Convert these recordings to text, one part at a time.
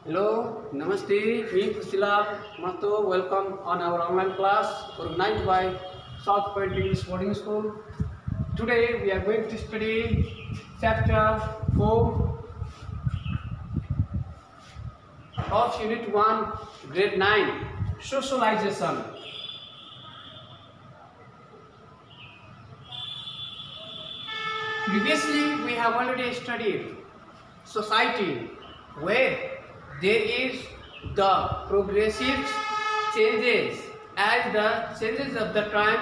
Hello, Namaste, me Kusila Mato. Welcome on our online class organized by South Point English Boarding School. Today we are going to study chapter 4 of Unit 1, Grade 9, Socialization. Previously we have already studied society where there is the progressive changes as the changes of the time,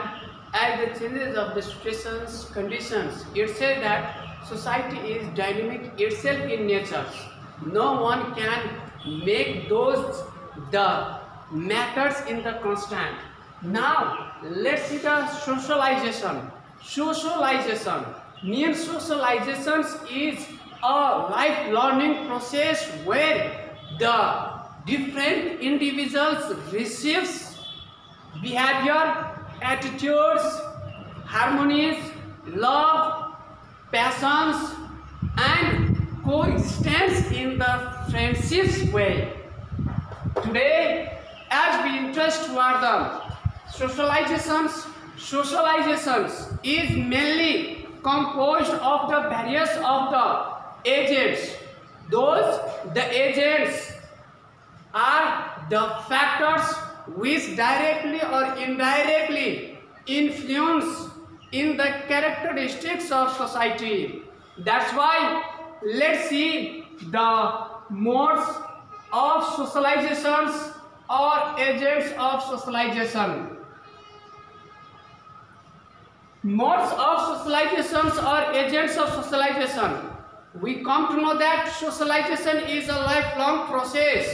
as the changes of the situations, conditions. It says that society is dynamic itself in nature. No one can make those the matters in the constant. Now let's see the socialization. Socialization means socialization is a life learning process where the different individuals receives behavior, attitudes, harmonies, love, passions and coexistence in the friendships way. Today as we interest toward the socializations is mainly composed of the various of the agents. The agents are the factors which directly or indirectly influence in the characteristics of society. That's why let's see the modes of socializations or agents of socialization. Modes of socializations or agents of socialization. We come to know that socialization is a lifelong process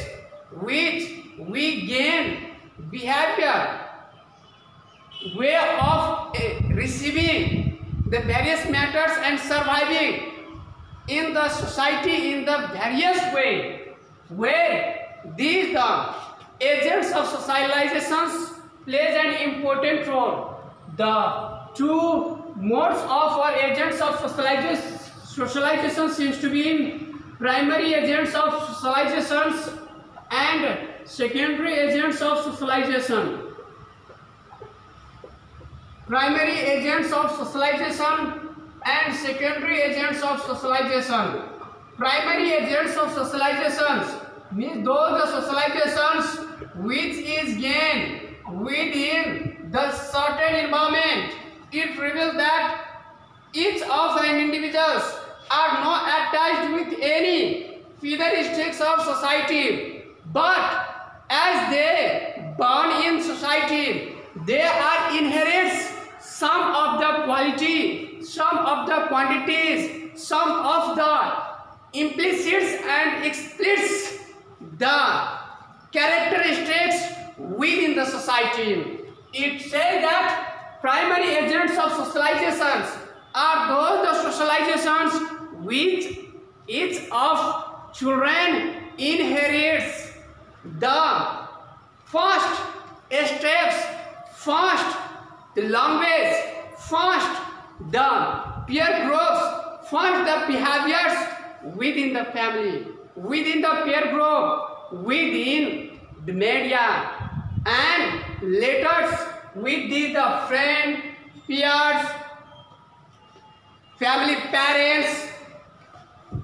which we gain behavior, way of receiving the various matters and surviving in the society in the various way, where these the agents of socializations plays an important role. The two modes of or agents of socialization seems to be primary agents of socializations and secondary agents of socialization. Primary agents of socialization and secondary agents of socialization. Primary agents of socializations means those socializations which is gained within the certain environment. It reveals that each of an individuals are not attached with any characteristics of society, but as they born in society, they are inherits some of the quality, some of the quantities, some of the implicit and explicit the characteristics within the society. It says that primary agents of socializations are those the socializations which each of children inherits the first steps, first the language, first the peer groups, first the behaviors within the family, within the peer group, within the media, and later with the friend, peers, family, parents.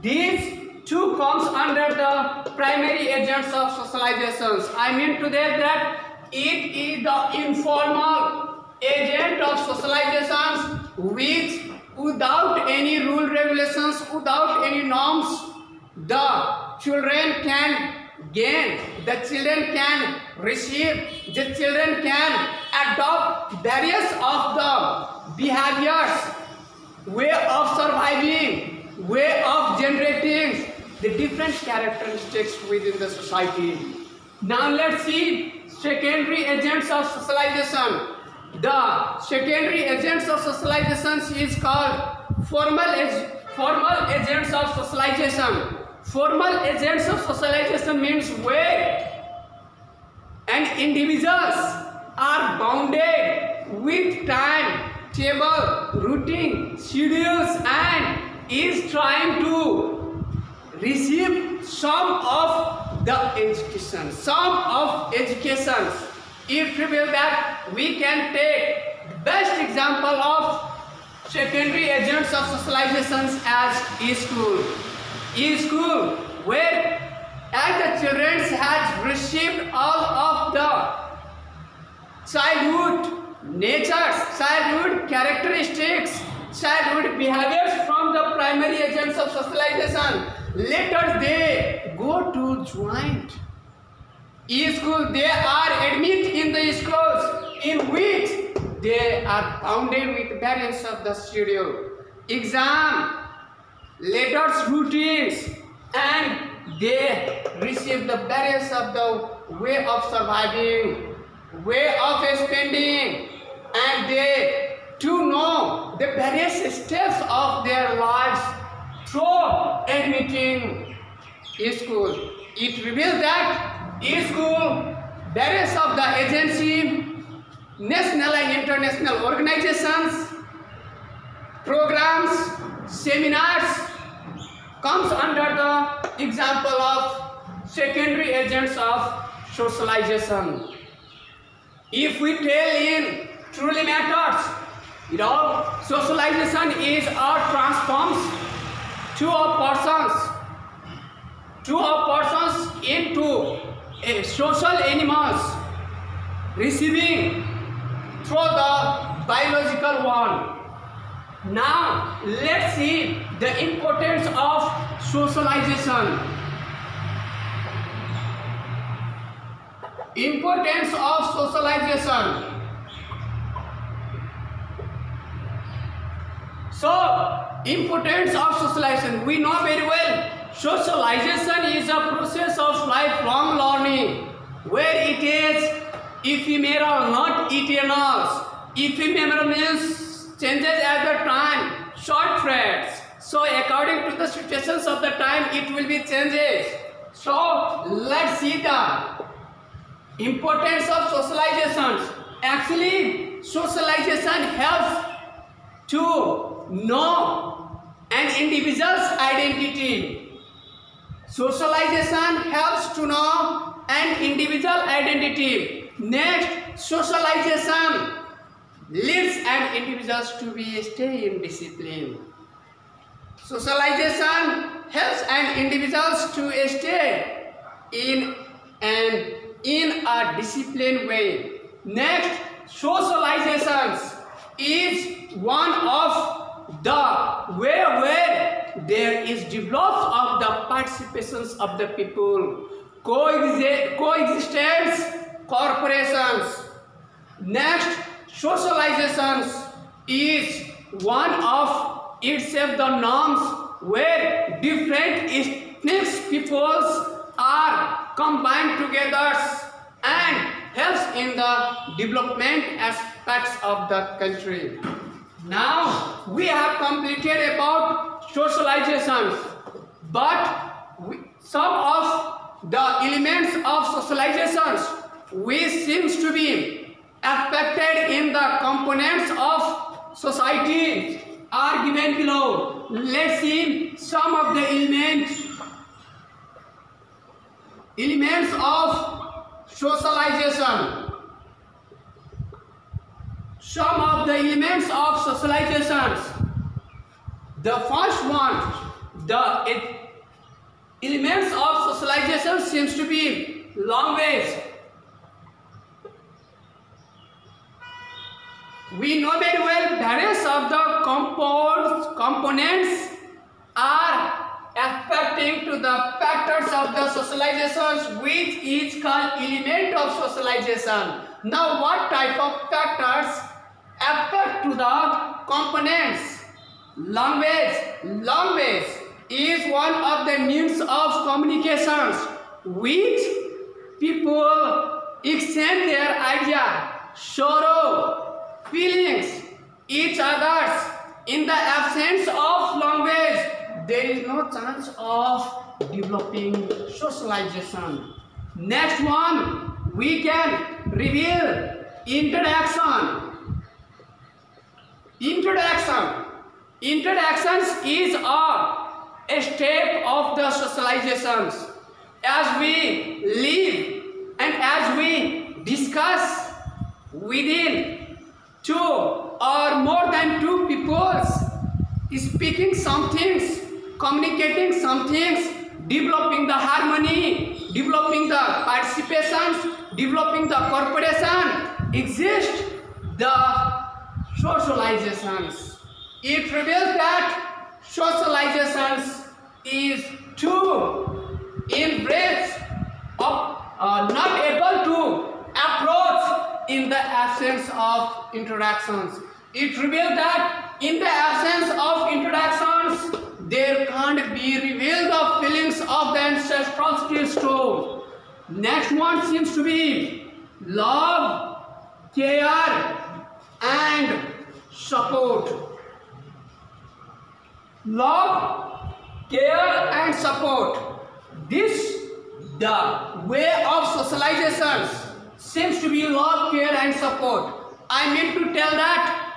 These two comes under the primary agents of socializations. I mean to that it is the informal agent of socializations which without any rule regulations, without any norms, the children can gain, the children can receive, the children can adopt various of the behaviors, way of surviving, way of generating the different characteristics within the society. Now let's see secondary agents of socialization. The secondary agents of socialization is called formal agents of socialization. Formal agents of socialization means where an individuals are bounded with time, table, routine, schedules and is trying to receive some of the education. Some of educations, it reveals that we can take the best example of secondary agents of socializations as e-school. E-school, where as the children has received all of the childhood natures, childhood characteristics, childhood behaviors from the primary agents of socialization. Later they go to joint e-school. They are admitted in the schools in which they are bounded with variance of the schedule, exam, letters, routines, and they receive the barriers of the way of surviving, way of spending, and they to know the various steps of their lives through admitting e-school. It reveals that e-school, various of the agency, national and international organizations, programs, seminars comes under the example of secondary agents of socialization. If we tell in truly matters, socialization is or transforms two persons into social animals, receiving through the biological one. Now let's see the importance of socialization. Importance of socialization. So, importance of socialization. We know very well, socialization is a process of lifelong learning, where it is ephemeral, not eternal. Ephemeral means changes at the time, short threads. So, according to the situations of the time, it will be changes. So, let's see the importance of socializations. Actually, socialization helps to know an individual's identity. Socialization helps to know an individual identity. Next, socialization leads an individual to stay in discipline. Socialization helps an individual to stay in a disciplined way. Next, socializations is one of the way where there is developed of the participations of the people, coexistence, corporations. Next, socializations is one of itself the norms where different ethnic peoples are combined together and helps in the development aspects of the country. Now we have completed about socializations, but some of the elements of socializations which seems to be affected in the components of society are given below. Let's see some of the elements of socialization. Some of the elements of socializations. The first one, the elements of socialization seems to be language. We know very well various of the components are affecting to the factors of the socializations, which is called element of socialization. Now what type of factors affect to the components? Language is one of the means of communications which people exchange their idea, sorrow, feelings, each others. In the absence of language, there is no chance of developing socialization. Next one, we can reveal interaction. Interactions is a step of the socializations. as we live and as we discuss within two or more than two peoples, speaking some things, communicating some things, developing the harmony, developing the participations, developing the cooperation, exist the socializations. It reveals that socializations is to embrace of not able to approach in the absence of interactions. It reveals that in the absence of interactions, there can't be revealed the feelings of the ancestral stone. Next one seems to be love, care, and support. Love, care, and support. This the way of socializations seems to be love, care, and support. I mean to tell that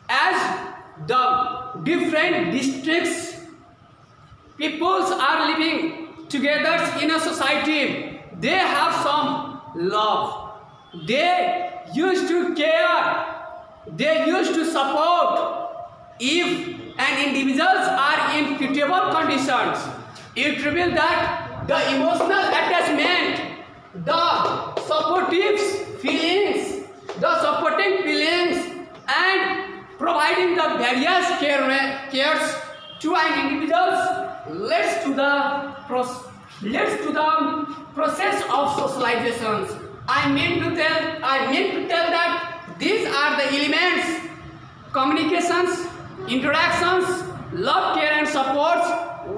as the different districts, peoples are living together in a society, they have some love, they used to care, they used to support. If an individuals are in pitiable conditions, it reveals that the emotional attachment, the supportive feelings, the supporting feelings, and providing the various cares to an individual leads to the process of socializations. I mean to tell that these are the elements: communications, interactions, love, care, and supports,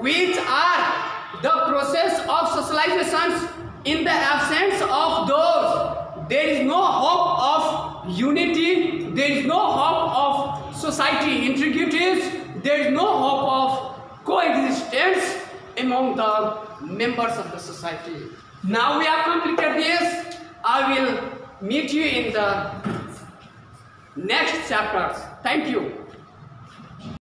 which are the process of socializations. In the absence of those, there is no hope of unity, there is no hope of society integrities, there is no hope of coexistence among the members of the society. Now we have completed this. I will meet you in the next chapters. Thank you.